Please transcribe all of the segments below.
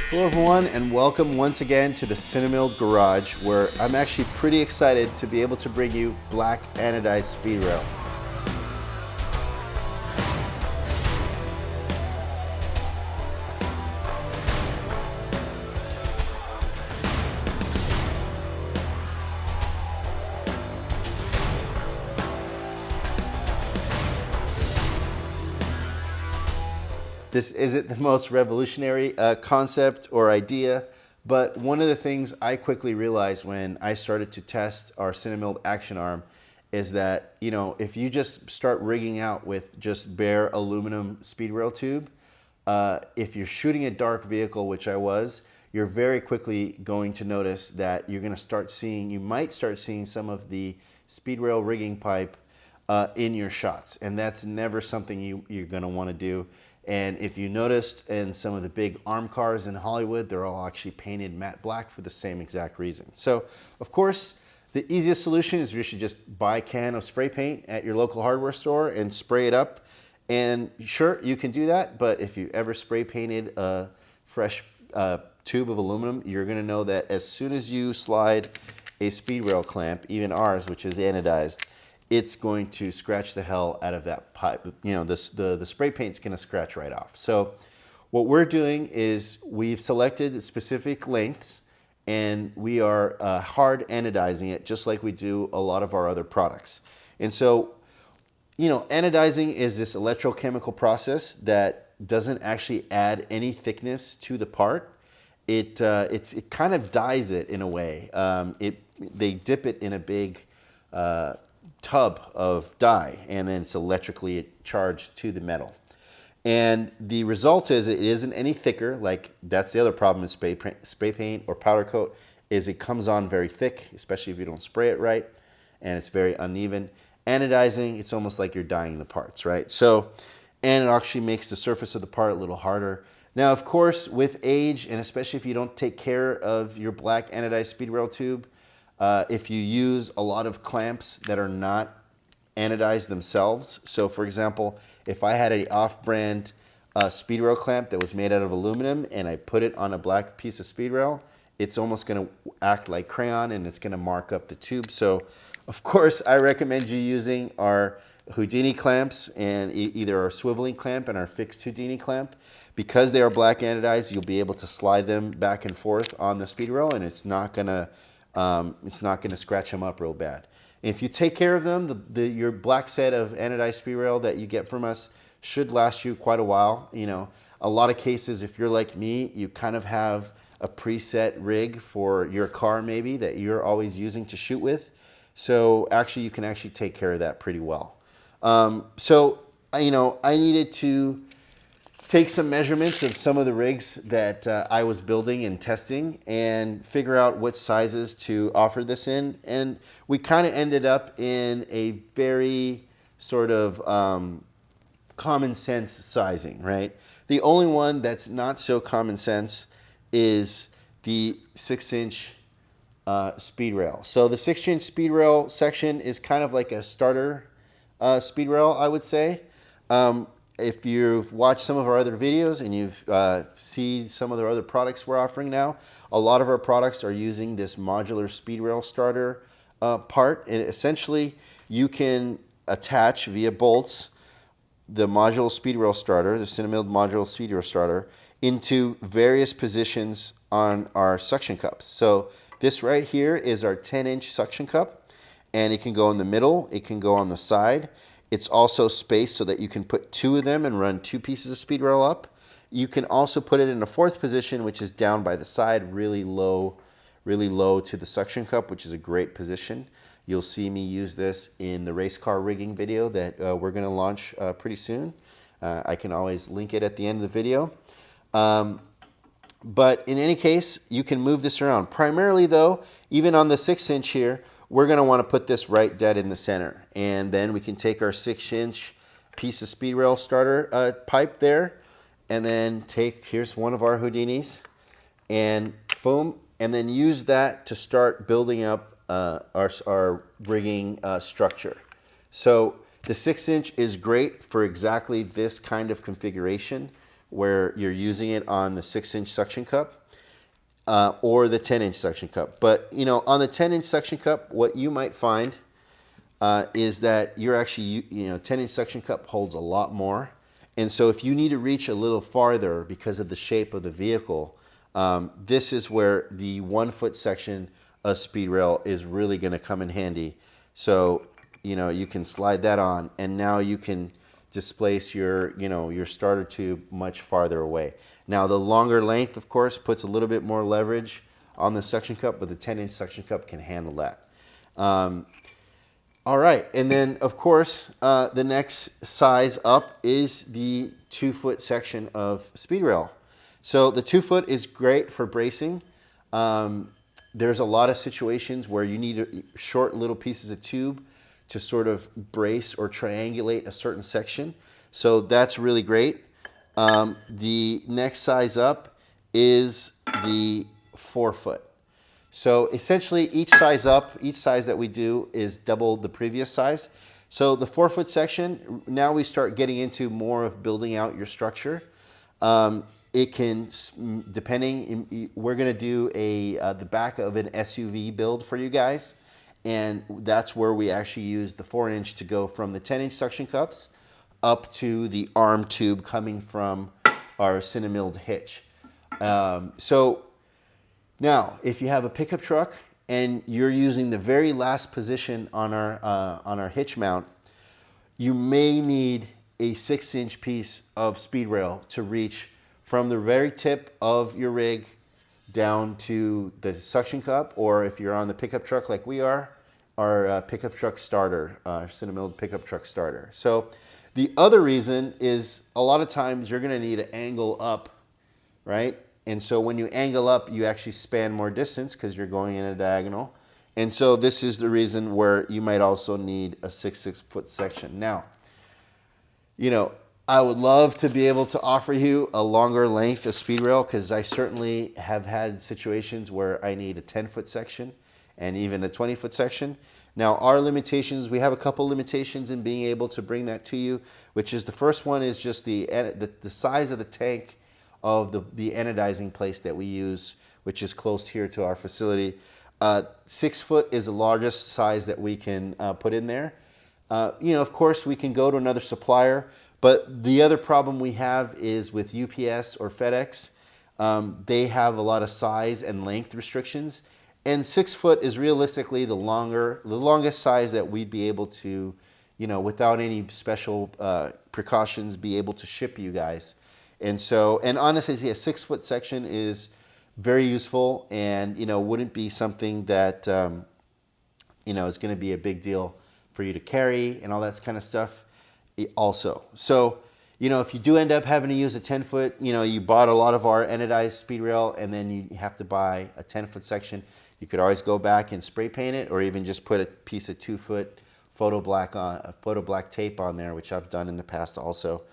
Hello everyone, and welcome once again to the CineMilled Garage, where I'm actually pretty excited to be able to bring you black anodized Speedrail. This isn't the most revolutionary concept or idea, but one of the things I quickly realized when I started to test our CineMilled Action Arm is that, if you just start rigging out with just bare aluminum Speedrail tube, if you're shooting a dark vehicle, which I was, you're very quickly going to notice that you're going to start seeing, you might start seeing some of the Speedrail rigging pipe in your shots, and that's never something you're going to want to do. And if you noticed in some of the big arm cars in Hollywood, they're all actually painted matte black for the same exact reason. So, of course, the easiest solution is you should just buy a can of spray paint at your local hardware store and spray it up. And sure, you can do that, but if you ever spray painted a fresh tube of aluminum, you're gonna know that as soon as you slide a Speedrail clamp, even ours, which is anodized, it's going to scratch the hell out of that pipe. The spray paint's gonna scratch right off. So what we're doing is we've selected specific lengths and we are hard anodizing it just like we do a lot of our other products. And so, anodizing is this electrochemical process that doesn't actually add any thickness to the part. It kind of dyes it in a way. They dip it in a big tub of dye, and then it's electrically charged to the metal. And the result is it isn't any thicker. Like, that's the other problem with spray paint or powder coat, is it comes on very thick, especially if you don't spray it right, and it's very uneven. Anodizing, it's almost like you're dyeing the parts, right? So, and it actually makes the surface of the part a little harder. Now, of course, with age, and especially if you don't take care of your black anodized Speedrail tube, if you use a lot of clamps that are not anodized themselves. So for example, if I had an off-brand Speedrail clamp that was made out of aluminum and I put it on a black piece of Speedrail, it's almost going to act like crayon and it's going to mark up the tube. So of course, I recommend you using our Houdini clamps and either our swiveling clamp and our fixed Houdini clamp. Because they are black anodized, you'll be able to slide them back and forth on the Speedrail, and it's not going to scratch them up real bad. If you take care of them, your black set of anodized Speedrail that you get from us should last you quite a while. A lot of cases, if you're like me, you kind of have a preset rig for your car maybe that you're always using to shoot with. So actually, you can actually take care of that pretty well. I needed to take some measurements of some of the rigs that I was building and testing and figure out what sizes to offer this in. And we kind of ended up in a very sort of common sense sizing, right? The only one that's not so common sense is the 6-inch Speedrail. So the 6-inch Speedrail section is kind of like a starter Speedrail, I would say. If you've watched some of our other videos and you've seen some of the other products we're offering now, a lot of our products are using this modular Speedrail starter part. And essentially, you can attach via bolts the modular Speedrail starter, the CineMilled Modular Speedrail starter, into various positions on our suction cups. So this right here is our 10-inch suction cup, and it can go in the middle, it can go on the side. It's also spaced so that you can put two of them and run two pieces of Speedrail up. You can also put it in a fourth position, which is down by the side, really low to the suction cup, which is a great position. You'll see me use this in the race car rigging video that we're going to launch pretty soon. I can always link it at the end of the video. But in any case, you can move this around. Primarily though, even on the 6-inch here, we're going to want to put this right dead in the center. And then we can take our 6-inch piece of Speedrail starter pipe there, and then here's one of our Houdinis, and boom, and then use that to start building up our rigging structure. So the 6-inch is great for exactly this kind of configuration where you're using it on the 6-inch suction cup. or the 10-inch suction cup. But on the 10-inch suction cup, what you might find is that you're actually, 10-inch suction cup holds a lot more. And so if you need to reach a little farther because of the shape of the vehicle, this is where the 1-foot section of Speedrail is really going to come in handy. So, you can slide that on, and now you can displace your starter tube much farther away. Now the longer length, of course, puts a little bit more leverage on the suction cup, but the 10-inch suction cup can handle that. All right, and then of course, the next size up is the 2-foot section of Speedrail. So the 2-foot is great for bracing. There's a lot of situations where you need short little pieces of tube to sort of brace or triangulate a certain section. So that's really great. The next size up is the 4-foot. So essentially each size up, each size that we do is double the previous size. So the 4-foot section, now we start getting into more of building out your structure. It can, depending, we're gonna do the back of an SUV build for you guys. And that's where we actually use the 4-inch to go from the 10-inch suction cups up to the arm tube coming from our CineMilled hitch. So now, if you have a pickup truck and you're using the very last position on our hitch mount, you may need a 6-inch piece of Speedrail to reach from the very tip of your rig down to the suction cup, or if you're on the pickup truck like we are, our pickup truck starter, CineMilled pickup truck starter. So the other reason is a lot of times you're gonna need to angle up, right? And so when you angle up, you actually span more distance because you're going in a diagonal. And so this is the reason where you might also need a 6-foot section. Now, I would love to be able to offer you a longer length of Speedrail, because I certainly have had situations where I need a 10-foot section and even a 20-foot section. Now, our limitations, we have a couple limitations in being able to bring that to you, which is the first one is just the size of the tank of the anodizing place that we use, which is close here to our facility. 6 foot is the largest size that we can put in there. Of course, we can go to another supplier, but the other problem we have is with UPS or FedEx. They have a lot of size and length restrictions, and 6 foot is realistically the longest size that we'd be able to, without any special precautions, be able to ship you guys. And so, and honestly, a 6-foot section is very useful, and wouldn't be something that is going to be a big deal for you to carry and all that kind of stuff also. So if you do end up having to use a 10-foot, you bought a lot of our anodized Speedrail and then you have to buy a 10-foot section, you could always go back and spray paint it, or even just put a piece of 2-foot photo black tape on there, which I've done in the past also,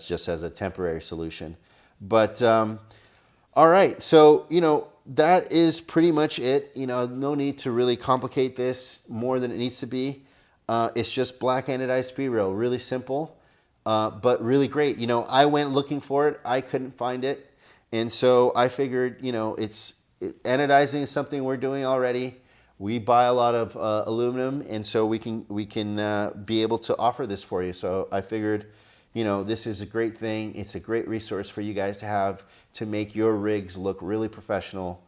just as a temporary solution. But all right, so that is pretty much it. No need to really complicate this more than it needs to be. It's just black anodized Speedrail, really simple, but really great. I went looking for it, I couldn't find it, and so I figured, anodizing is something we're doing already. We buy a lot of aluminum, and so we can be able to offer this for you. So I figured, this is a great thing. It's a great resource for you guys to have to make your rigs look really professional,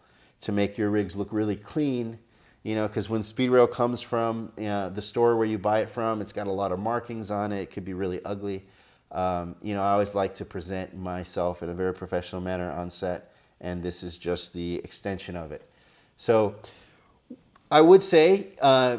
to make your rigs look really clean. Because when Speedrail comes from the store where you buy it from, it's got a lot of markings on it. It could be really ugly. I always like to present myself in a very professional manner on set, and this is just the extension of it. So I would say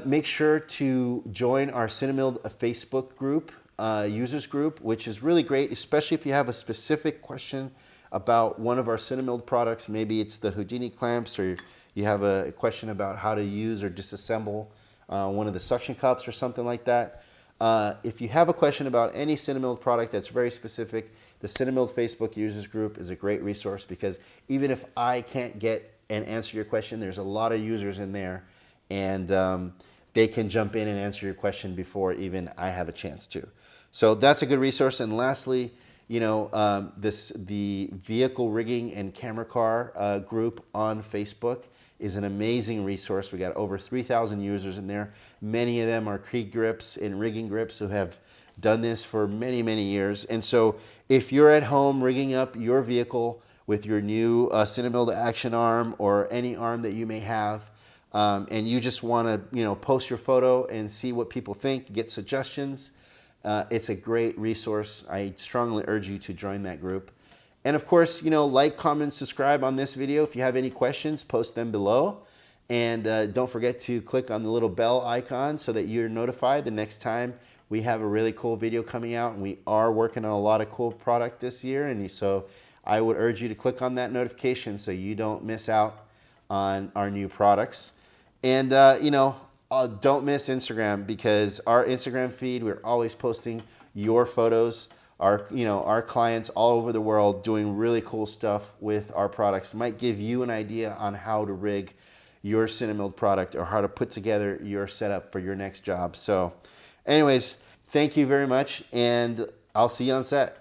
make sure to join our CineMilled Facebook group, users group, which is really great, especially if you have a specific question about one of our CineMilled products. Maybe it's the Houdini clamps, or you have a question about how to use or disassemble one of the suction cups or something like that. If you have a question about any CineMilled product that's very specific, the CineMilled Facebook users group is a great resource, because even if I can't get and answer your question, there's a lot of users in there, and they can jump in and answer your question before even I have a chance to. So that's a good resource. And lastly, the vehicle rigging and camera car group on Facebook is an amazing resource. We got over 3,000 users in there. Many of them are Krieg grips and rigging grips who have done this for many, many years. And so if you're at home rigging up your vehicle with your new CineMilled Action Arm or any arm that you may have, and you just want to post your photo and see what people think, get suggestions, it's a great resource. I strongly urge you to join that group. And of course, like, comment, subscribe on this video. If you have any questions, post them below. And don't forget to click on the little bell icon so that you're notified the next time we have a really cool video coming out. And we are working on a lot of cool product this year. And so I would urge you to click on that notification so you don't miss out on our new products. And, don't miss Instagram, because our Instagram feed, we're always posting your photos. Our clients all over the world doing really cool stuff with our products might give you an idea on how to rig your CineMilled product or how to put together your setup for your next job. So anyways, thank you very much, and I'll see you on set.